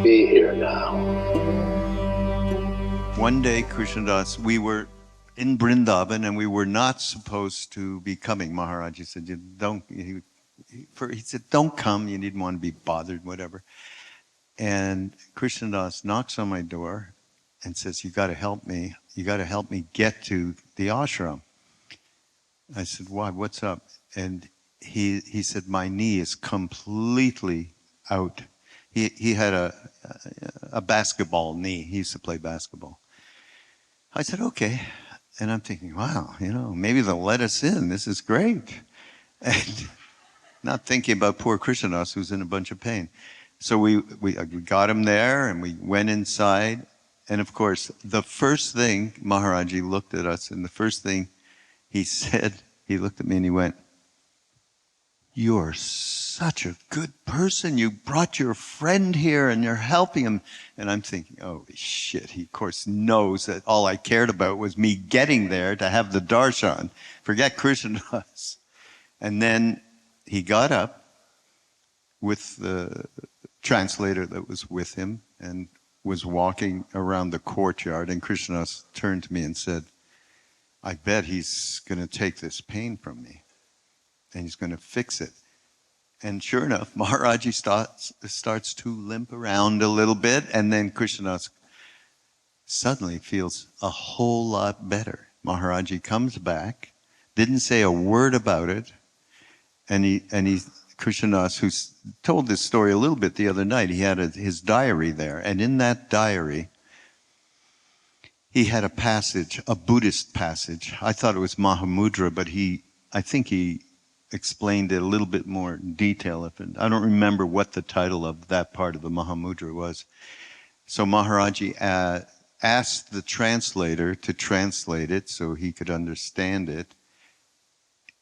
Be here now. One day, Krishnadas, we were in Vrindavan and we were not supposed to be coming. Maharaji said, he said, don't come, you didn't want to be bothered, whatever. And Krishnadas knocks on my door and says, you got to help me get to the ashram. I said, why, what's up? And he said, my knee is completely out. He had a basketball knee. He used to play basketball. I said, okay. And I'm thinking, wow, maybe they'll let us in. This is great. And not thinking about poor Krishnadas, who's in a bunch of pain. So we got him there and we went inside. And of course, the first thing, Maharaji looked at us, and the first thing he said, he looked at me and he went, you're such a good person. You brought your friend here and you're helping him. And I'm thinking, oh shit, he of course knows that all I cared about was me getting there to have the darshan. Forget Krishnadas. And then he got up with the translator that was with him and was walking around the courtyard, and Krishnadas turned to me and said, I bet he's going to take this pain from me and he's going to fix it. And sure enough, Maharaji starts to limp around a little bit, and then Krishnadas suddenly feels a whole lot better. Maharaji comes back, didn't say a word about it, and Krishnadas, who told this story a little bit the other night, he had his diary there, and in that diary, he had a passage, a Buddhist passage. I thought it was Mahamudra, but I think he explained it a little bit more in detail. I don't remember what the title of that part of the Mahamudra was. So Maharaji asked the translator to translate it so he could understand it.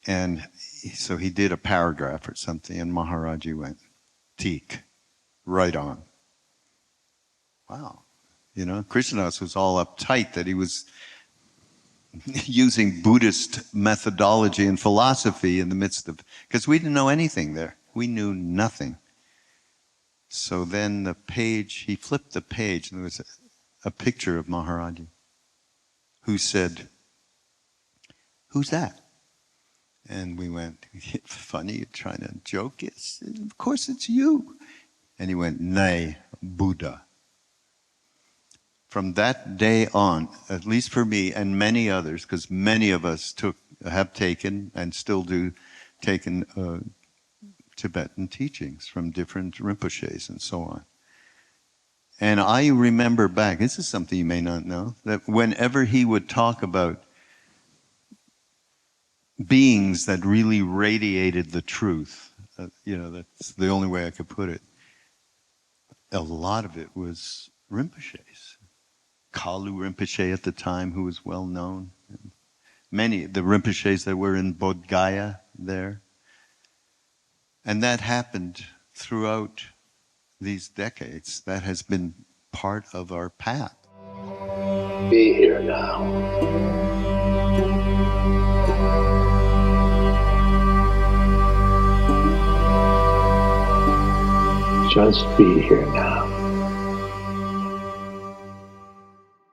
And so he did a paragraph or something, and Maharaji went, Teek, right on. Wow. Krishnadas was all uptight that he was using Buddhist methodology and philosophy in the midst of, because we didn't know anything there. We knew nothing. So then he flipped the page, and there was a picture of Maharaji, who said, who's that? And we went, funny, you're trying to joke? Yes, of course it's you. And he went, nay, Buddha. From that day on, at least for me and many others, because many of us have taken and still do taken Tibetan teachings from different Rinpoches and so on. And I remember back, this is something you may not know, that whenever he would talk about beings that really radiated the truth, that's the only way I could put it, a lot of it was Rinpoches. Kalu Rinpoche at the time, who was well known. Many, the Rinpoches that were in Bodh Gaya there. And that happened throughout these decades. That has been part of our path. Be here now. Just be here now.